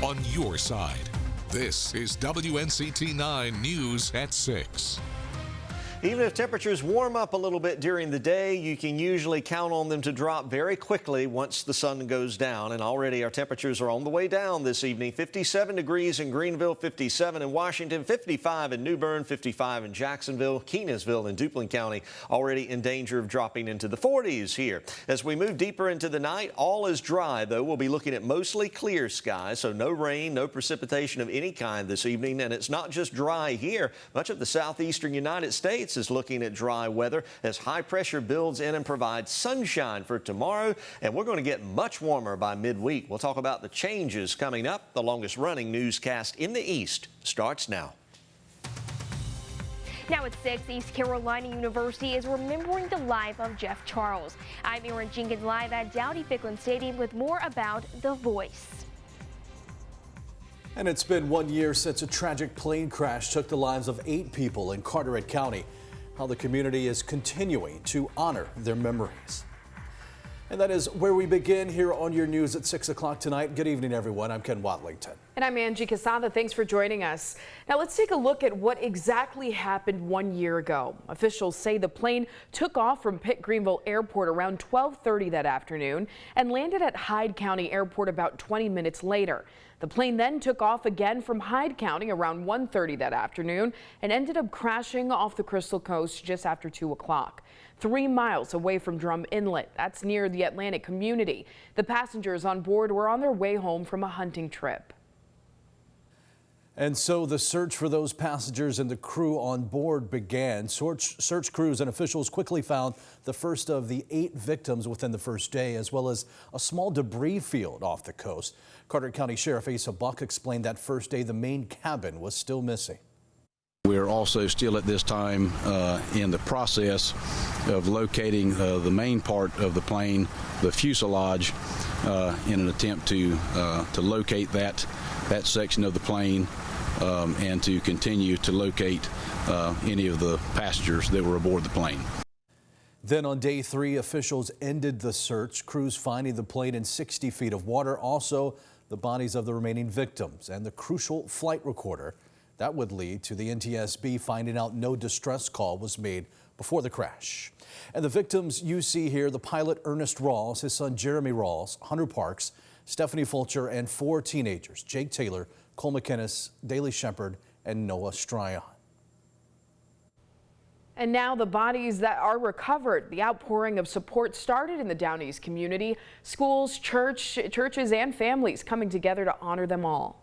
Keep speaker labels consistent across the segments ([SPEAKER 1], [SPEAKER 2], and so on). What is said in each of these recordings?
[SPEAKER 1] on your side. This is WNCT 9 News at 6.
[SPEAKER 2] Even if temperatures warm up a little bit during the day, you can usually count on them to drop very quickly once the sun goes down. And already our temperatures are on the way down this evening. 57 degrees in Greenville, 57 in Washington, 55 in New Bern, 55 in Jacksonville, Kenansville and Duplin County already in danger of dropping into the 40s here. As we move deeper into the night, all is dry, though. We'll be looking at mostly clear skies, so no rain, no precipitation of any kind this evening. And it's not just dry here. Much of the southeastern United States is looking at dry weather as high pressure builds in and provides sunshine for tomorrow, and we're going to get much warmer by midweek. We'll talk about the changes coming up. The longest running newscast in the East starts now.
[SPEAKER 3] Now at 6, East Carolina University is remembering the life of Jeff Charles. I'm Erin Jenkins live at Dowdy-Ficklin Stadium with more about The Voice.
[SPEAKER 4] And it's been 1 year since a tragic plane crash took the lives of 8 people in Carteret County. How the community is continuing to honor their memories. And that is where we begin here on your news at 6 o'clock tonight. Good evening, everyone. I'm Ken Watlington.
[SPEAKER 5] And I'm Angie Casada. Thanks for joining us. Now let's take a look at what exactly happened 1 year ago. Officials say the plane took off from Pitt Greenville Airport around 12:30 that afternoon and landed at Hyde County Airport about 20 minutes later. The plane then took off again from Hyde County around 1:30 that afternoon and ended up crashing off the Crystal Coast just after 2 o'clock. 3 miles away from Drum Inlet. That's near the Atlantic community. The passengers on board were on their way home from a hunting trip.
[SPEAKER 4] And so the search for those passengers and the crew on board began. Search crews and officials quickly found the first of the 8 victims within the first day, as well as a small debris field off the coast. Carteret County Sheriff Asa Buck explained that first day the main cabin was still missing.
[SPEAKER 6] We're also still at this time in the process of locating the main part of the plane, the fuselage, in an attempt to locate that section of the plane and to continue to locate any of the passengers that were aboard the plane.
[SPEAKER 4] Then on day 3, officials ended the search, crews finding the plane in 60 feet of water, also the bodies of the remaining victims and the crucial flight recorder. That would lead to the NTSB finding out no distress call was made before the crash. And the victims you see here, the pilot Ernest Rawls, his son Jeremy Rawls, Hunter Parks, Stephanie Fulcher, and 4 teenagers, Jake Taylor, Cole McInnes, Daley Shepard, and Noah Stryon.
[SPEAKER 5] And now the bodies that are recovered. The outpouring of support started in the Down East community. Schools, churches, and families coming together to honor them all.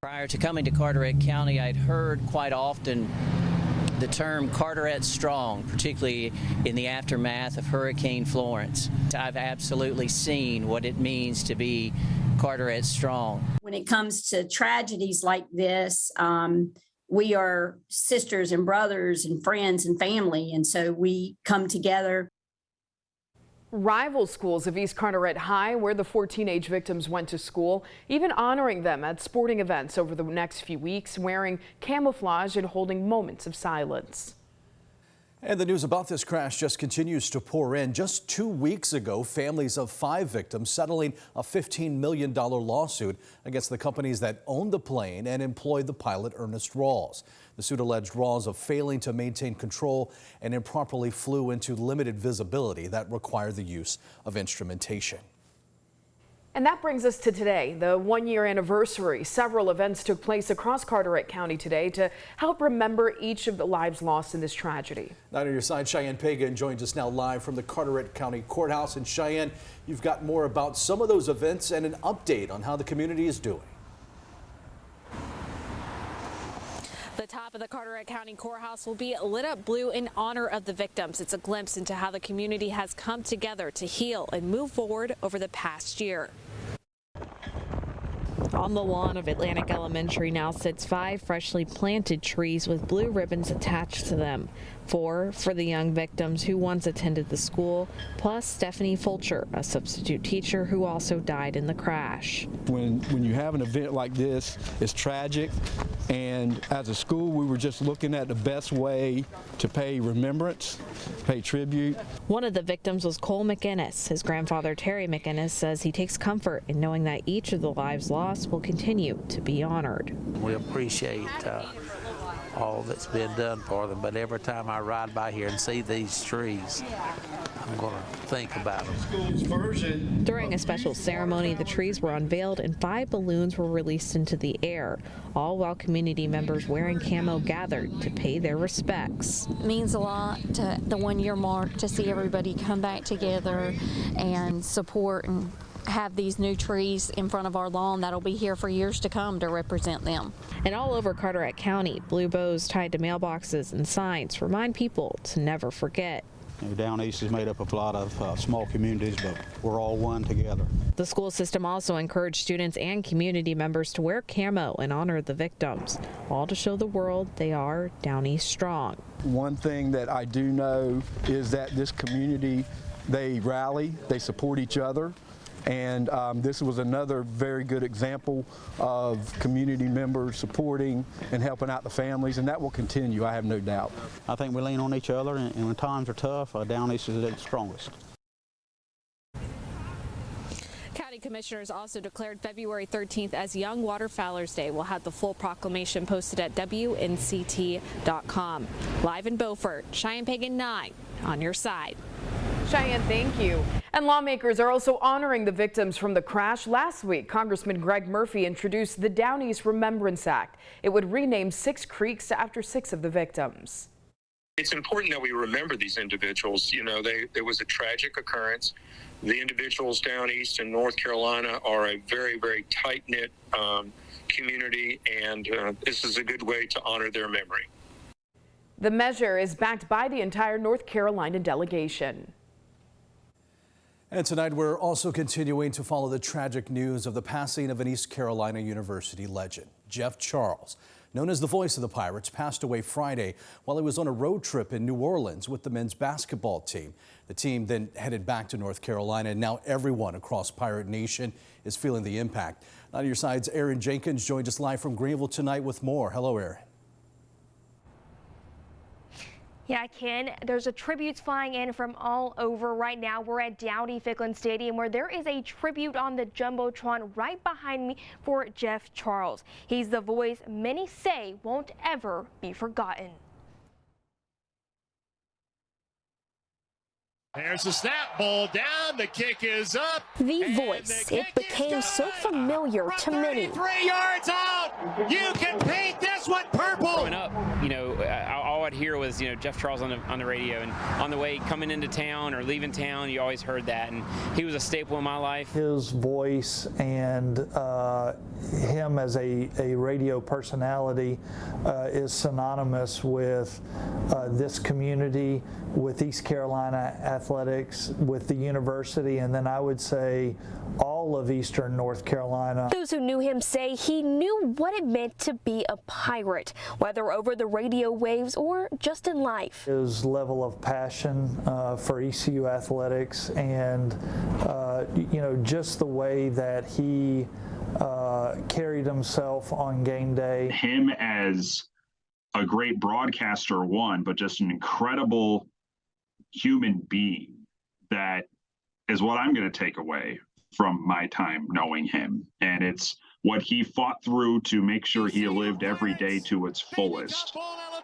[SPEAKER 7] Prior to coming to Carteret County, I'd heard quite often the term Carteret Strong, particularly in the aftermath of Hurricane Florence. I've absolutely seen what it means to be Carteret Strong.
[SPEAKER 8] When it comes to tragedies like this, we are sisters and brothers and friends and family, and so we come together.
[SPEAKER 5] Rival schools of East Carteret High, where the 4 teenage victims went to school, even honoring them at sporting events over the next few weeks, wearing camouflage and holding moments of silence.
[SPEAKER 4] And the news about this crash just continues to pour in. Just 2 weeks ago, families of 5 victims settling a $15 million lawsuit against the companies that owned the plane and employed the pilot Ernest Rawls. The suit alleged Rawls of failing to maintain control and improperly flew into limited visibility that required the use of instrumentation.
[SPEAKER 5] And that brings us to today, the 1-year anniversary. Several events took place across Carteret County today to help remember each of the lives lost in this tragedy. Now on your side, Cheyenne Pagan joins us now live from the Carteret County Courthouse. And Cheyenne, you've got more about some of those events and an update on how the community is doing.
[SPEAKER 9] The top of the Carteret County Courthouse will be lit up blue in honor of the victims. It's a glimpse into how the community has come together to heal and move forward over the past year. On the lawn of Atlantic Elementary now sits 5 freshly planted trees with blue ribbons attached to them. 4 for the young victims who once attended the school, plus Stephanie Fulcher, a substitute teacher who also died in the crash.
[SPEAKER 10] When you have an event like this, it's tragic, and as a school, we were just looking at the best way to pay remembrance, pay tribute.
[SPEAKER 9] One of the victims was Cole McInnes. His grandfather, Terry McInnes, says he takes comfort in knowing that each of the lives lost will continue to be honored.
[SPEAKER 11] We appreciate all that's been done for them, but every time I ride by here and see these trees, I'm going to think about them.
[SPEAKER 9] During a special ceremony, the trees were unveiled and 5 balloons were released into the air, all while community members wearing camo gathered to pay their respects.
[SPEAKER 12] It means a lot to the 1-year mark to see everybody come back together and support and have these new trees in front of our lawn that'll be here for years to come to represent them.
[SPEAKER 9] And all over Carteret County, blue bows tied to mailboxes and signs remind people to never forget.
[SPEAKER 13] Down East is made up of a lot of small communities, but we're all one together.
[SPEAKER 9] The school system also encouraged students and community members to wear camo and honor the victims, all to show the world they are Down East strong.
[SPEAKER 10] One thing that I do know is that this community, they rally, they support each other. And this was another very good example of community members supporting and helping out the families, and that will continue, I have no doubt.
[SPEAKER 13] I think we lean on each other, and when times are tough, Down East is the strongest.
[SPEAKER 9] County commissioners also declared February 13th as Young Waterfowlers Day. We'll have the full proclamation posted at WNCT.com. Live in Beaufort, Cheyenne Pagan 9 on your side.
[SPEAKER 5] Cheyenne, thank you. And lawmakers are also honoring the victims from the crash. Last week, Congressman Greg Murphy introduced the Down East Remembrance Act. It would rename 6 creeks after 6 of the victims.
[SPEAKER 14] It's important that we remember these individuals. You know, there was a tragic occurrence. The individuals down east in North Carolina are a very, very tight-knit community, and this is a good way to honor their memory.
[SPEAKER 5] The measure is backed by the entire North Carolina delegation.
[SPEAKER 4] And tonight we're also continuing to follow the tragic news of the passing of an East Carolina University legend. Jeff Charles, known as the voice of the Pirates, passed away Friday while he was on a road trip in New Orleans with the men's basketball team. The team then headed back to North Carolina, and now everyone across Pirate Nation is feeling the impact. On your side's Aaron Jenkins joined us live from Greenville tonight with more. Hello, Aaron.
[SPEAKER 3] Yeah, Ken, there's a tributes flying in from all over right now. We're at Dowdy-Ficklin Stadium where there is a tribute on the Jumbotron right behind me for Jeff Charles. He's the voice many say won't ever be forgotten.
[SPEAKER 15] There's the snap, ball down, the kick is up.
[SPEAKER 3] The voice, it became so familiar to many.
[SPEAKER 15] 3 yards out, you can paint this one purple.
[SPEAKER 16] Growing up, you know, all I'd hear was, you know, Jeff Charles on the radio, and on the way coming into town or leaving town, you always heard that, and he was a staple in my life.
[SPEAKER 17] His voice and him as a radio personality is synonymous with this community, with East Carolina athletics, with the university, and then I would say all of Eastern North Carolina.
[SPEAKER 3] Those who knew him say he knew what it meant to be a pirate, whether over the radio waves or just in life.
[SPEAKER 17] His level of passion for ECU athletics, and you know, just the way that he carried himself on game day.
[SPEAKER 18] Him as a great broadcaster, one, but just an incredible human being, that is what I'm going to take away from my time knowing him. And it's what he fought through to make sure he lived every day to its fullest.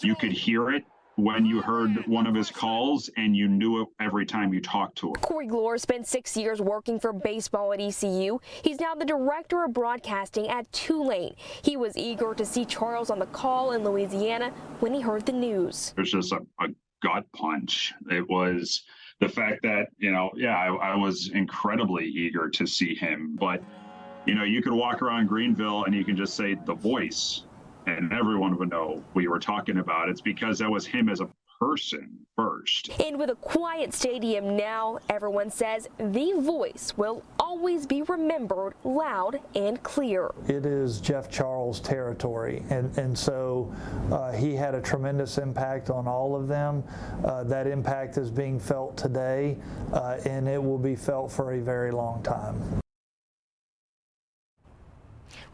[SPEAKER 18] You could hear it when you heard one of his calls, and you knew it every time you talked to him.
[SPEAKER 3] Corey Glore spent 6 years working for baseball at ECU. He's now the director of broadcasting at Tulane. He was eager to see Charles on the call in Louisiana when he heard the news.
[SPEAKER 18] It was just a gut punch. It was the fact that, you know, yeah, I was incredibly eager to see him. But, you know, you could walk around Greenville and you can just say the voice, and everyone would know what you were talking about. It's because that was him as a person first.
[SPEAKER 3] And with a quiet stadium now, everyone says the voice will always be remembered loud and clear.
[SPEAKER 17] It is Jeff Charles' territory, and so he had a tremendous impact on all of them. That impact is being felt today, and it will be felt for a very long time.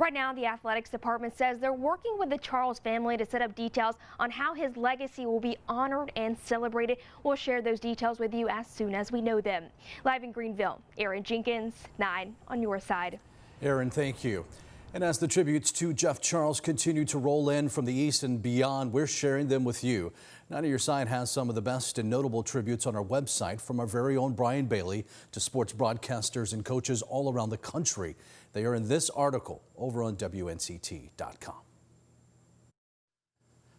[SPEAKER 3] Right now, the athletics department says they're working with the Charles family to set up details on how his legacy will be honored and celebrated. We'll share those details with you as soon as we know them. Live in Greenville, Aaron Jenkins, 9 on your side.
[SPEAKER 4] Aaron, thank you. And as the tributes to Jeff Charles continue to roll in from the east and beyond, we're sharing them with you. 9 on your side has some of the best and notable tributes on our website, from our very own Brian Bailey to sports broadcasters and coaches all around the country. They are in this article over on WNCT.com.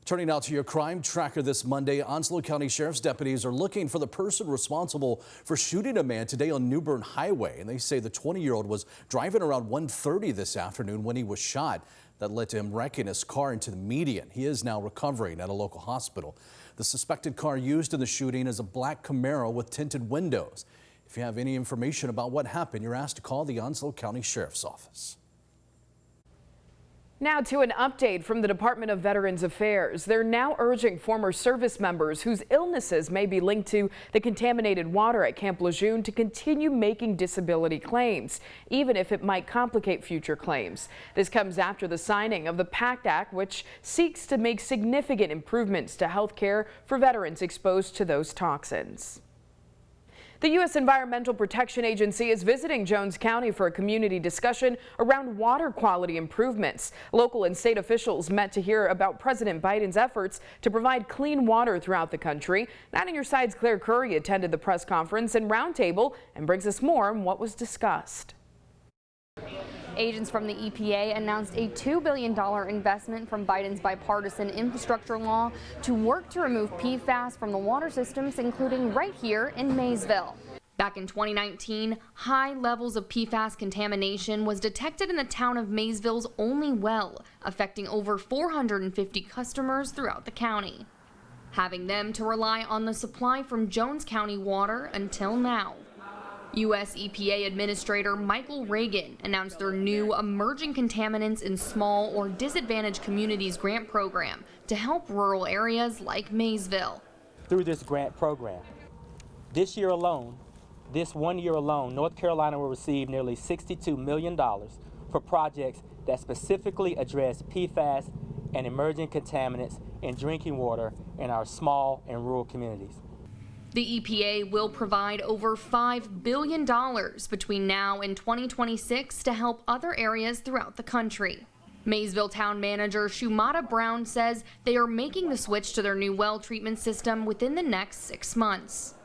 [SPEAKER 4] Turning now to your crime tracker this Monday, Onslow County Sheriff's deputies are looking for the person responsible for shooting a man today on New Bern Highway. And they say the 20-year-old was driving around 1:30 this afternoon when he was shot. That led to him wrecking his car into the median. He is now recovering at a local hospital. The suspected car used in the shooting is a black Camaro with tinted windows. If you have any information about what happened, you're asked to call the Onslow County Sheriff's Office.
[SPEAKER 5] Now to an update from the Department of Veterans Affairs. They're now urging former service members whose illnesses may be linked to the contaminated water at Camp Lejeune to continue making disability claims, even if it might complicate future claims. This comes after the signing of the PACT Act, which seeks to make significant improvements to health care for veterans exposed to those toxins. The U.S. Environmental Protection Agency is visiting Jones County for a community discussion around water quality improvements. Local and state officials met to hear about President Biden's efforts to provide clean water throughout the country. 9 on your side's Claire Curry attended the press conference and roundtable and brings us more on what was discussed.
[SPEAKER 19] Agents from the EPA announced a $2 billion investment from Biden's bipartisan infrastructure law to work to remove PFAS from the water systems, including right here in Maysville. Back in 2019, high levels of PFAS contamination was detected in the town of Maysville's only well, affecting over 450 customers throughout the county, having them to rely on the supply from Jones County water until now. U.S. EPA Administrator Michael Reagan announced their new Emerging Contaminants in Small or Disadvantaged Communities grant program to help rural areas like Maysville.
[SPEAKER 20] Through this grant program, this year alone, this 1 year alone, North Carolina will receive nearly $62 million for projects that specifically address PFAS and emerging contaminants in drinking water in our small and rural communities.
[SPEAKER 19] The EPA will provide over $5 billion between now and 2026 to help other areas throughout the country. Maysville Town Manager Shumata Brown says they are making the switch to their new well treatment system within the next 6 months.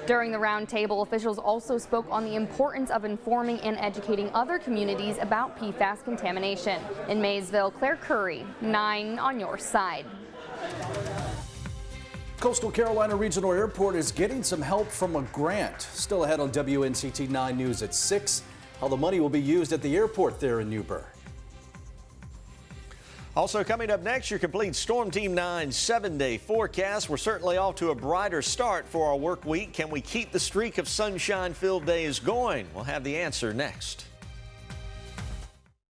[SPEAKER 19] During the roundtable, officials also spoke on the importance of informing and educating other communities about PFAS contamination. In Maysville, Claire Curry, 9 on your side.
[SPEAKER 4] Coastal Carolina Regional Airport is getting some help from a grant. Still ahead on WNCT 9 News at 6, how the money will be used at the airport there in New Bern.
[SPEAKER 2] Also coming up next, your complete Storm Team 9 7-day forecast. We're certainly off to a brighter start for our work week. Can we keep the streak of sunshine-filled days going? We'll have the answer next.